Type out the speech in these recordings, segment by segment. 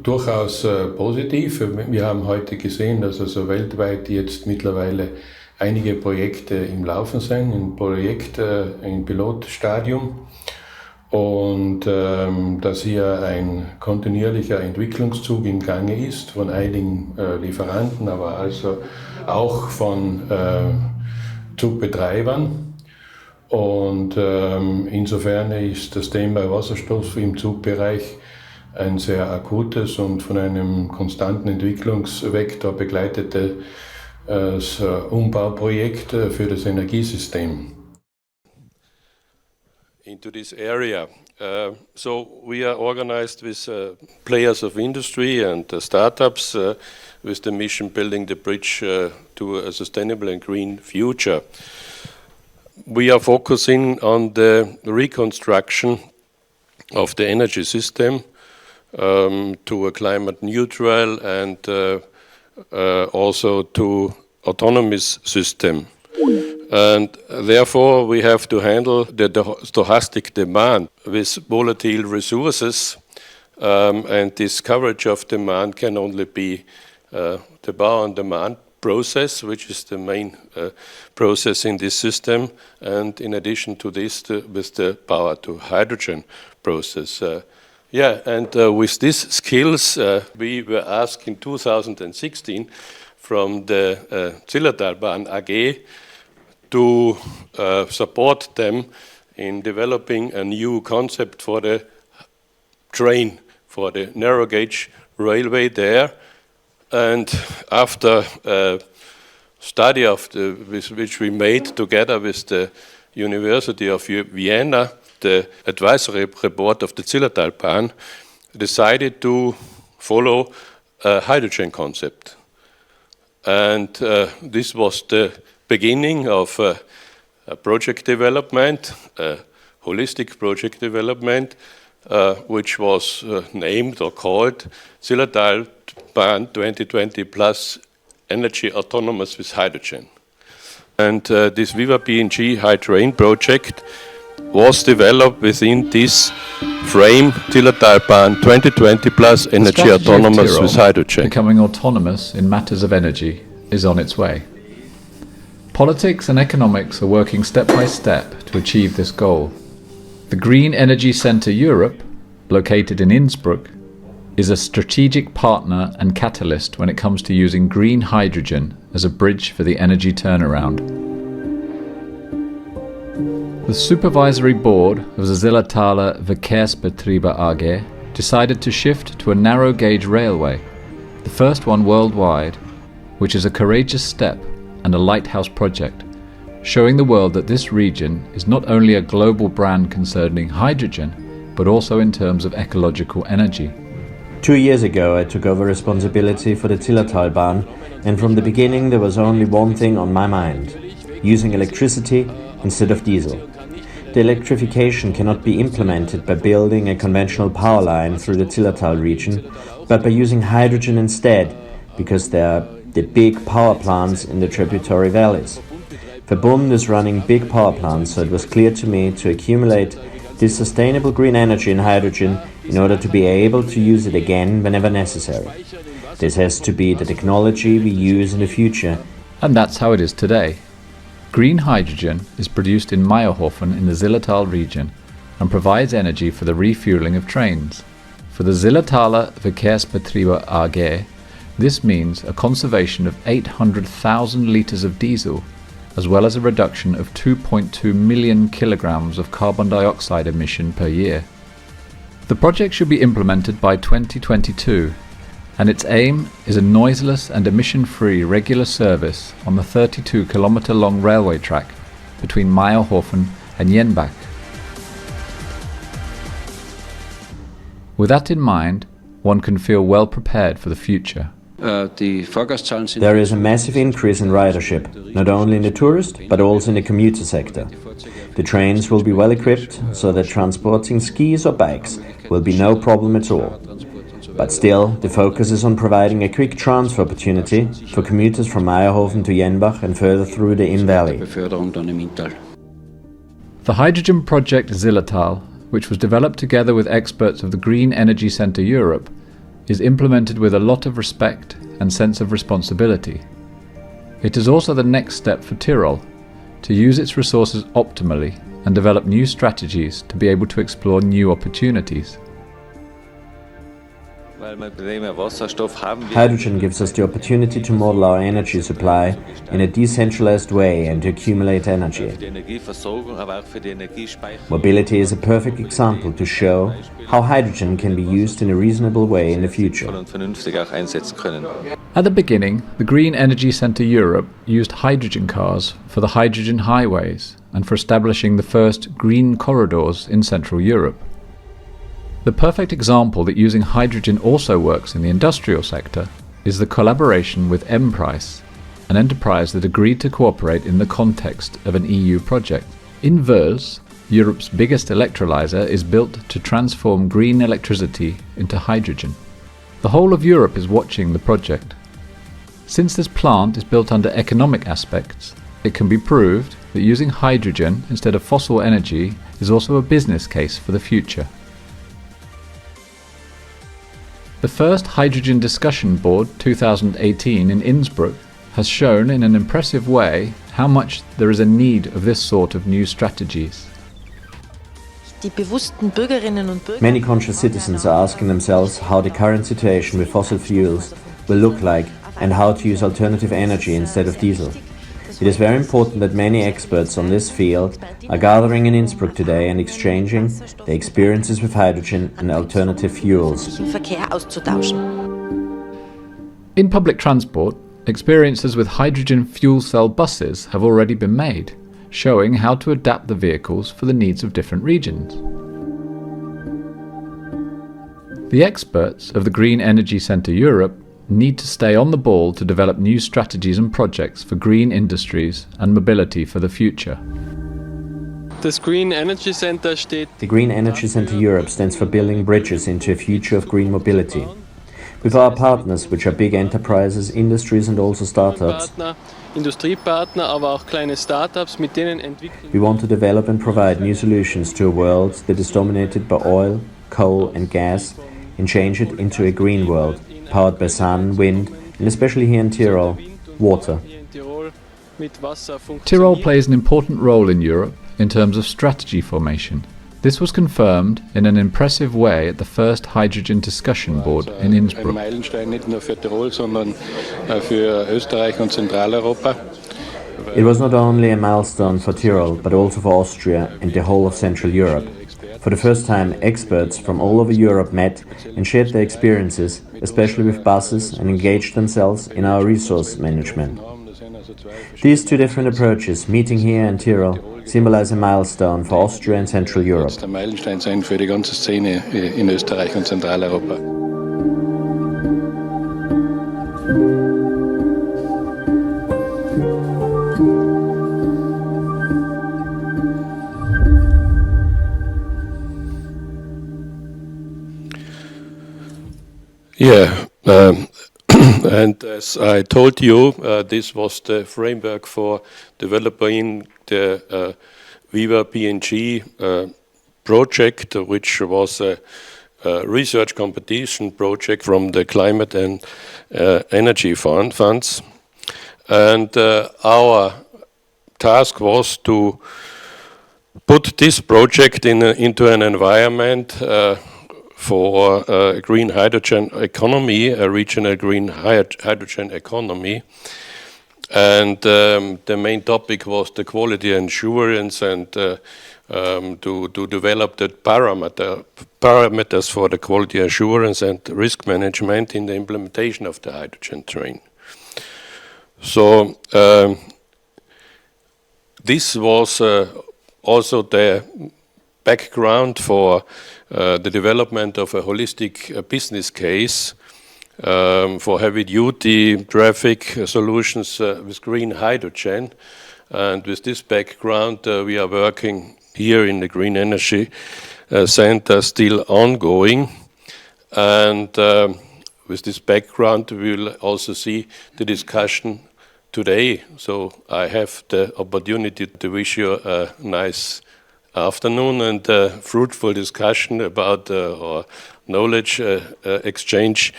durchaus positiv. Wir haben heute gesehen, dass also weltweit jetzt mittlerweile einige Projekte im Laufen sind, im Pilotstadium. Und dass hier ein kontinuierlicher Entwicklungszug im Gange ist von einigen Lieferanten, aber also auch von Zugbetreibern. Und insofern ist das Thema Wasserstoff im Zugbereich ein sehr akutes und von einem konstanten Entwicklungsvektor begleitetes Umbauprojekt für das Energiesystem. Into this area. So we are organized with players of industry and startups with the mission building the bridge to a sustainable and green future. We are focusing on the reconstruction of the energy system to a climate neutral and also to autonomous system. And therefore we have to handle the stochastic demand with volatile resources, and this coverage of demand can only be the power on demand process, which is the main process in this system, and in addition to this with the power to hydrogen process. With these skills we were asked in 2016 from the Zillertalbahn AG to support them in developing a new concept for the train, for the narrow gauge railway there. And after a study which we made together with the University of Vienna, the advisory report of the Zillertalbahn decided to follow a hydrogen concept. And this was the beginning of a project development, a holistic project development, which was named or called Zillertalbahn 2020 Plus Energy Autonomous with Hydrogen. And this WIVA P&G HyTrain project was developed within this frame, Zillertalbahn 2020 Plus Energy Autonomous with Hydrogen. Becoming autonomous in matters of energy is on its way. Politics and economics are working step by step to achieve this goal. The Green Energy Centre Europe, located in Innsbruck, is a strategic partner and catalyst when it comes to using green hydrogen as a bridge for the energy turnaround. The supervisory board of the Zillertaler Verkehrsbetriebe AG decided to shift to a narrow gauge railway, the first one worldwide, which is a courageous step and a lighthouse project, showing the world that this region is not only a global brand concerning hydrogen, but also in terms of ecological energy. 2 years ago I took over responsibility for the Zillertalbahn, and from the beginning there was only one thing on my mind: using electricity instead of diesel. The electrification cannot be implemented by building a conventional power line through the Zillertal region, but by using hydrogen instead, because there are the big power plants in the tributary valleys. Verbund is running big power plants, so it was clear to me to accumulate this sustainable green energy in hydrogen in order to be able to use it again whenever necessary. This has to be the technology we use in the future. And that's how it is today. Green hydrogen is produced in Mayerhofen in the Zillertal region and provides energy for the refueling of trains. For the Zillertaler Verkehrsbetriebe AG, this means a conservation of 800,000 litres of diesel, as well as a reduction of 2.2 million kilograms of carbon dioxide emission per year. The project should be implemented by 2022, and its aim is a noiseless and emission-free regular service on the 32-kilometre-long railway track between Mayerhofen and Jenbach. With that in mind, one can feel well prepared for the future. There is a massive increase in ridership, not only in the tourist, but also in the commuter sector. The trains will be well equipped, so that transporting skis or bikes will be no problem at all. But still, the focus is on providing a quick transfer opportunity for commuters from Mayerhofen to Jenbach and further through the Inn Valley. The hydrogen project Zillertal, which was developed together with experts of the Green Energy Centre Europe, is implemented with a lot of respect and sense of responsibility. It is also the next step for Tyrol, to use its resources optimally and develop new strategies to be able to explore new opportunities. Hydrogen gives us the opportunity to model our energy supply in a decentralized way and to accumulate energy. Mobility is a perfect example to show how hydrogen can be used in a reasonable way in the future. At the beginning, the Green Energy Centre Europe used hydrogen cars for the hydrogen highways and for establishing the first green corridors in Central Europe. The perfect example that using hydrogen also works in the industrial sector is the collaboration with Emprise, an enterprise that agreed to cooperate in the context of an EU project. In Wels, Europe's biggest electrolyser is built to transform green electricity into hydrogen. The whole of Europe is watching the project. Since this plant is built under economic aspects, it can be proved that using hydrogen instead of fossil energy is also a business case for the future. The first Hydrogen Discussion Board 2018 in Innsbruck has shown in an impressive way how much there is a need of this sort of new strategies. Many conscious citizens are asking themselves how the current situation with fossil fuels will look like and how to use alternative energy instead of diesel. It is very important that many experts on this field are gathering in Innsbruck today and exchanging their experiences with hydrogen and alternative fuels. In public transport, experiences with hydrogen fuel cell buses have already been made, showing how to adapt the vehicles for the needs of different regions. The experts of the Green Energy Centre Europe need to stay on the ball to develop new strategies and projects for green industries and mobility for the future. The Green Energy Centre Europe stands for building bridges into a future of green mobility. With our partners, which are big enterprises, industries and also startups, we want to develop and provide new solutions to a world that is dominated by oil, coal and gas and change it into a green world, powered by sun, wind and especially here in Tyrol, water. Tyrol plays an important role in Europe in terms of strategy formation. This was confirmed in an impressive way at the first Hydrogen Discussion Board in Innsbruck. Ein Meilenstein nicht nur für Tirol, sondern für Österreich und Zentraleuropa. It was not only a milestone for Tyrol, but also for Austria and the whole of Central Europe. For the first time, experts from all over Europe met and shared their experiences, especially with buses, and engaged themselves in our resource management. These two different approaches, meeting here in Tyrol, symbolize a milestone for Austria and Central Europe. Der Meilenstein sein für die ganze Szene in Österreich und Zentraleuropa. Yeah, and as I told you, this was the framework for developing the WIVA P&G project, which was a research competition project from the climate and energy funds. And our task was to put this project into an environment for a green hydrogen economy, a regional green hydrogen economy. And the main topic was the quality assurance and to develop the parameters for the quality assurance and risk management in the implementation of the hydrogen train. So this was also the background for the development of a holistic business case for heavy-duty traffic solutions with green hydrogen. And with this background, we are working here in the Green Energy Center, still ongoing. And with this background, we will also see the discussion today. So I have the opportunity to wish you a nice afternoon and fruitful discussion about or knowledge exchange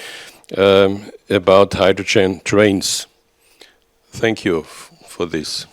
about hydrogen trains. Thank you for this.